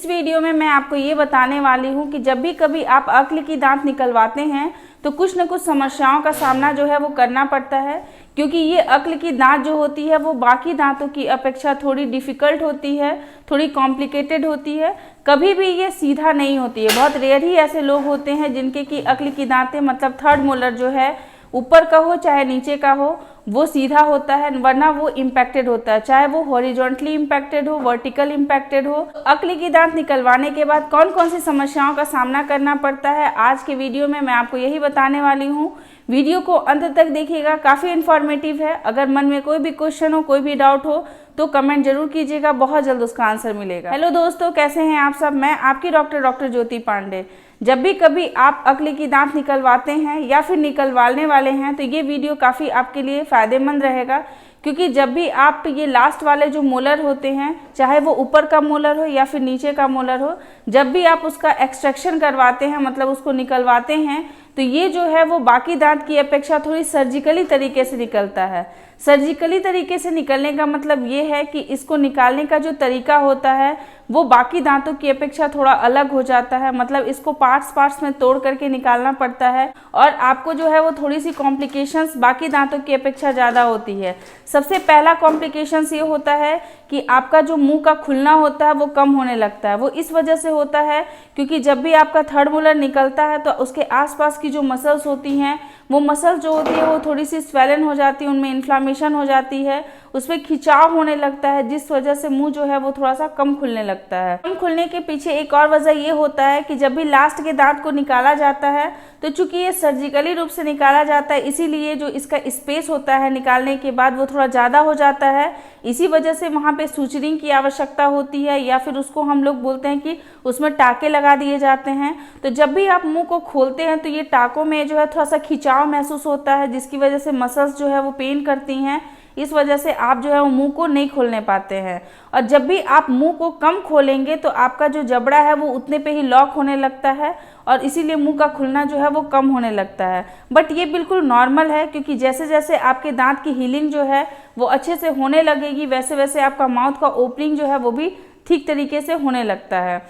Video में मैं आपको ये बताने वाली हूँ कि जब भी कभी आप अक्ल की दांत निकलवाते हैं तो कुछ न कुछ समस्याओं का सामना जो है वो करना पड़ता है, क्योंकि ये अक्ल की दांत जो होती है वो बाकी दांतों की अपेक्षा थोड़ी डिफ़िकल्ट होती है, थोड़ी कॉम्प्लिकेटेड होती है। कभी भी ये सीधा नहीं होती है। बहुत रेयर ही ऐसे लोग होते हैं जिनके की अक्ल की दांतें मतलब थर्ड मोलर जो है ऊपर का हो चाहे नीचे का हो वो सीधा होता है, वरना वो इम्पैक्टेड होता है, चाहे वो हॉरिजॉन्टली इम्पैक्टेड हो, वर्टिकल इम्पैक्टेड हो। अक्ल की दांत निकलवाने के बाद कौन कौन सी समस्याओं का सामना करना पड़ता है, आज के वीडियो में मैं आपको यही बताने वाली हूँ। वीडियो को अंत तक देखिएगा, काफ़ी इन्फॉर्मेटिव है। अगर मन में कोई भी क्वेश्चन हो, कोई भी डाउट हो तो कमेंट जरूर कीजिएगा, बहुत जल्द उसका आंसर मिलेगा। हेलो दोस्तों, कैसे हैं आप सब। मैं आपकी डॉक्टर ज्योति पांडे। जब भी कभी आप अक्ल की दांत निकलवाते हैं या फिर निकलवाने वाले हैं तो ये वीडियो काफ़ी आपके लिए फ़ायदेमंद रहेगा, क्योंकि जब भी आप ये लास्ट वाले जो मोलर होते हैं, चाहे वो ऊपर का मोलर हो या फिर नीचे का मोलर हो, जब भी आप उसका एक्सट्रैक्शन करवाते हैं मतलब उसको निकलवाते हैं तो ये जो है वो बाकी दांत की अपेक्षा थोड़ी सर्जिकली तरीके से निकलता है। सर्जिकली तरीके से निकलने का मतलब ये है कि इसको निकालने का जो तरीका होता है वो बाकी दांतों की अपेक्षा थोड़ा अलग हो जाता है। मतलब इसको पार्ट्स में तोड़ करके निकालना पड़ता है और आपको जो है वो थोड़ी सी कॉम्प्लिकेशंस बाकी दांतों की अपेक्षा ज़्यादा होती है। सबसे पहला कॉम्प्लिकेशंस ये होता है कि आपका जो मुंह का खुलना होता है वो कम होने लगता है। वो इस वजह से होता है क्योंकि जब भी आपका थर्ड मोलर निकलता है तो उसके आसपास की जो मसल्स होती हैं वो मसल्स जो होती है वो थोड़ी सी स्वेलन हो जाती है, उनमें इन्फ्लामेशन हो जाती है, उसमें खिंचाव होने लगता है, जिस वजह से मुंह जो है वो थोड़ा सा कम खुलने लगता है। कम खुलने के पीछे एक और वजह ये होता है कि जब भी लास्ट के दांत को निकाला जाता है तो चूंकि ये सर्जिकली रूप से निकाला जाता है, इसीलिए जो इसका स्पेस होता है निकालने के बाद वो थोड़ा ज़्यादा हो जाता है। इसी वजह से वहाँ पे सूचरिंग की आवश्यकता होती है, या फिर उसको हम लोग बोलते हैं कि उसमें टाँके लगा दिए जाते हैं। तो जब भी आप मुंह को खोलते हैं तो ये टाँकों में जो है थोड़ा सा खिंचाव महसूस होता है, जिसकी वजह से मसल्स जो है वो पेन करती हैं। इस वजह से आप जो है वो मुंह को नहीं खोलने पाते हैं। और जब भी आप मुंह को कम खोलेंगे तो आपका जो जबड़ा है वो उतने पे ही लॉक होने लगता है और इसीलिए मुंह का खुलना जो है वो कम होने लगता है। बट ये बिल्कुल नॉर्मल है, क्योंकि जैसे जैसे आपके दांत की हीलिंग जो है वो अच्छे से होने लगेगी वैसे वैसे आपका माउथ का ओपनिंग जो है वो भी ठीक तरीके से होने लगता है।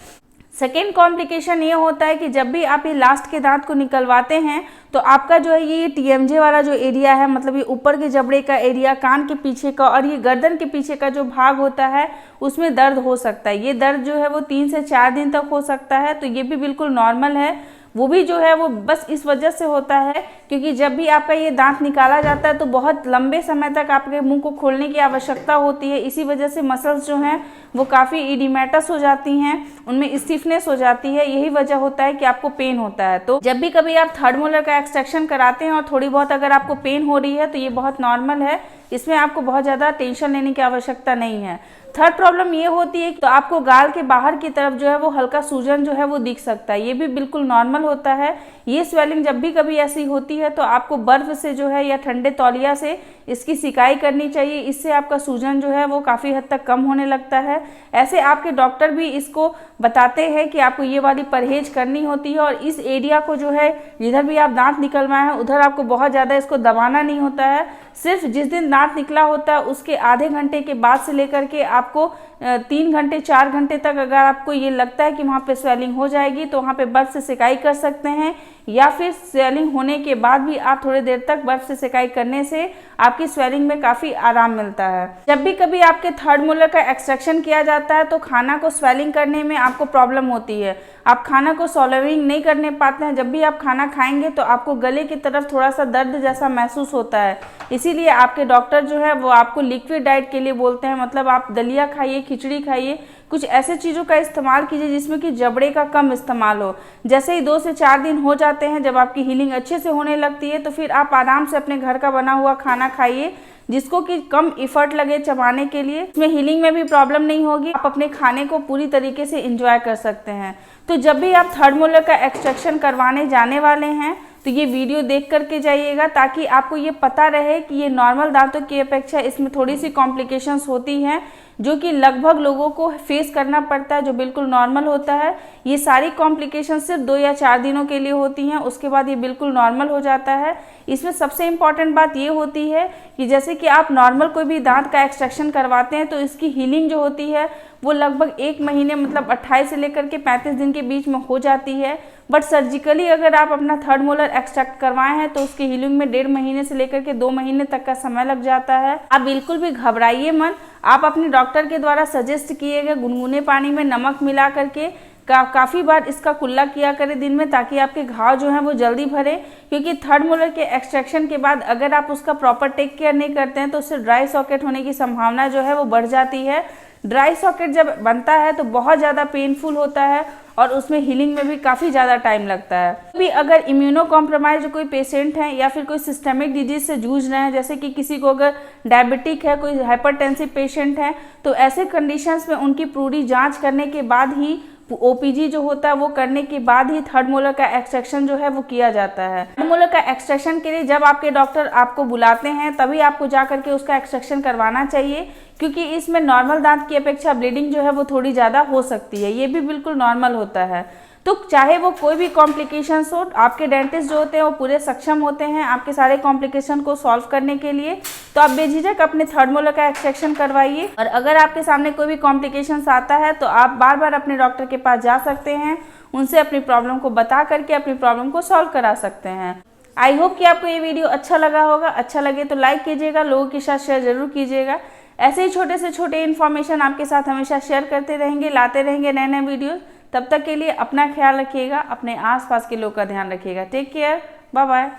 सेकेंड कॉम्प्लिकेशन ये होता है कि जब भी आप ये लास्ट के दांत को निकलवाते हैं तो आपका जो है ये TMJ वाला जो एरिया है, मतलब ये ऊपर के जबड़े का एरिया, कान के पीछे का और ये गर्दन के पीछे का जो भाग होता है उसमें दर्द हो सकता है। ये दर्द जो है वो 3 से 4 दिन तक हो सकता है, तो ये भी बिल्कुल नॉर्मल है। वो भी जो है वो बस इस वजह से होता है क्योंकि जब भी आपका ये दांत निकाला जाता है तो बहुत लंबे समय तक आपके मुंह को खोलने की आवश्यकता होती है। इसी वजह से मसल्स जो हैं वो काफ़ी इडिमेटस हो जाती हैं, उनमें स्टिफनेस हो जाती है। यही वजह होता है कि आपको पेन होता है। तो जब भी कभी आप थर्ड मोलर का एक्सट्रैक्शन कराते हैं और थोड़ी बहुत अगर आपको पेन हो रही है तो ये बहुत नॉर्मल है, इसमें आपको बहुत ज़्यादा टेंशन लेने की आवश्यकता नहीं है। थर्ड प्रॉब्लम ये होती है तो आपको गाल के बाहर की तरफ जो है वो हल्का सूजन जो है वो दिख सकता है, ये भी बिल्कुल नॉर्मल होता है। ये स्वेलिंग जब भी कभी ऐसी होती है तो आपको बर्फ से जो है या ठंडे तौलिया से इसकी सिकाई करनी चाहिए, इससे आपका सूजन जो है वो काफ़ी हद तक कम होने लगता है। ऐसे आपके डॉक्टर भी इसको बताते हैं कि आपको ये वाली परहेज करनी होती है। और इस एरिया को जो है जिधर भी आप दांत निकलवाए हैं उधर आपको बहुत ज़्यादा इसको दबाना नहीं होता है। सिर्फ जिस दिन दांत निकला होता है उसके आधे घंटे के बाद से लेकर के आपको 3 घंटे 4 घंटे तक अगर आपको ये लगता है कि वहाँ पे स्वेलिंग हो जाएगी तो वहाँ पे बर्फ से सिकाई कर सकते हैं, या फिर स्वेलिंग होने के बाद भी आप थोड़ी देर तक बर्फ से सिकाई करने से आपकी स्वेलिंग में काफ़ी आराम मिलता है। जब भी कभी आपके थर्ड मोलर का एक्सट्रैक्शन किया जाता है तो खाना को स्वेलिंग करने में आपको प्रॉब्लम होती है, आप खाना को सॉल्विंग नहीं करने पाते हैं। जब भी आप खाना खाएंगे तो आपको गले की तरफ थोड़ा सा दर्द जैसा महसूस होता है, इसीलिए आपके डॉक्टर जो है वो आपको लिक्विड डाइट के लिए बोलते हैं। मतलब आप दलिया खाइए, खिचड़ी खाइए, कुछ ऐसे चीज़ों का इस्तेमाल कीजिए जिसमें कि जबड़े का कम इस्तेमाल हो। जैसे ही 2 से 4 दिन हो जाते हैं, जब आपकी हीलिंग अच्छे से होने लगती है तो फिर आप आराम से अपने घर का बना हुआ खाना खाइए जिसको कि कम इफर्ट लगे चबाने के लिए। इसमें हीलिंग में भी प्रॉब्लम नहीं होगी, आप अपने खाने को पूरी तरीके से एंजॉय कर सकते हैं। तो जब भी आप थर्ड मोलर का एक्सट्रैक्शन करवाने जाने वाले हैं तो ये वीडियो देख करके जाइएगा, ताकि आपको ये पता रहे कि ये नॉर्मल दांतों की अपेक्षा इसमें थोड़ी सी कॉम्प्लिकेशंस होती हैं जो कि लगभग लोगों को फेस करना पड़ता है, जो बिल्कुल नॉर्मल होता है। ये सारी कॉम्प्लिकेशन सिर्फ 2 या 4 दिनों के लिए होती हैं, उसके बाद ये बिल्कुल नॉर्मल हो जाता है। इसमें सबसे इम्पॉर्टेंट बात ये होती है कि जैसे कि आप नॉर्मल कोई भी दांत का एक्सट्रैक्शन करवाते हैं तो इसकी हीलिंग जो होती है वो लगभग 1 महीने मतलब 28 से लेकर के 35 दिन के बीच में हो जाती है। बट सर्जिकली अगर आप अपना थर्ड मोलर एक्सट्रैक्ट करवाए हैं तो उसकी हीलिंग में 1.5 महीने से लेकर के 2 महीने तक का समय लग जाता है। आप बिल्कुल भी घबराइए मत। आप अपने डॉक्टर के द्वारा सजेस्ट किए गए गुनगुने पानी में नमक मिला करके काफ़ी बार इसका कुल्ला किया करें दिन में, ताकि आपके घाव जो हैं वो जल्दी भरे। क्योंकि थर्ड मोलर के एक्सट्रैक्शन के बाद अगर आप उसका प्रॉपर टेक केयर नहीं करते हैं तो उससे ड्राई सॉकेट होने की संभावना जो है वो बढ़ जाती है। ड्राई सॉकेट जब बनता है तो बहुत ज़्यादा पेनफुल होता है और उसमें हीलिंग में भी काफ़ी ज़्यादा टाइम लगता है। भी अगर इम्यूनो कॉम्प्रोमाइज कोई पेशेंट हैं या फिर कोई सिस्टमिक डिजीज से जूझ रहे हैं, जैसे कि किसी को अगर डायबिटिक है, कोई हाइपरटेंसिव पेशेंट है, तो ऐसे कंडीशंस में उनकी पूरी जांच करने के बाद ही ओपीजी जो होता है वो करने के बाद ही थर्ड मोलर का एक्सट्रैक्शन जो है वो किया जाता है। थर्ड मोलर का एक्सट्रैक्शन के लिए जब आपके डॉक्टर आपको बुलाते हैं तभी आपको जा करके उसका एक्सट्रैक्शन करवाना चाहिए, क्योंकि इसमें नॉर्मल दांत की अपेक्षा ब्लीडिंग जो है वो थोड़ी ज़्यादा हो सकती है। ये भी बिल्कुल नॉर्मल होता है। तो चाहे वो कोई भी कॉम्प्लिकेशंस हो, आपके डेंटिस्ट जो होते हैं वो पूरे सक्षम होते हैं आपके सारे कॉम्प्लिकेशन को सॉल्व करने के लिए। तो आप बेझिझक अपने थर्ड मोलर का एक्सट्रैक्शन करवाइए। और अगर आपके सामने कोई भी कॉम्प्लिकेशंस आता है तो आप बार बार अपने डॉक्टर के पास जा सकते हैं, उनसे अपनी प्रॉब्लम को बता करके अपनी प्रॉब्लम को सॉल्व करा सकते हैं। आई होप कि आपको ये वीडियो अच्छा लगा होगा। अच्छा लगे तो लाइक कीजिएगा, लोगों के साथ शेयर जरूर कीजिएगा। ऐसे ही छोटे से छोटे इन्फॉर्मेशन आपके साथ हमेशा शेयर करते रहेंगे, लाते रहेंगे नए नए वीडियो। तब तक के लिए अपना ख्याल रखिएगा, अपने आसपास के लोग का ध्यान रखिएगा। Take care, bye bye.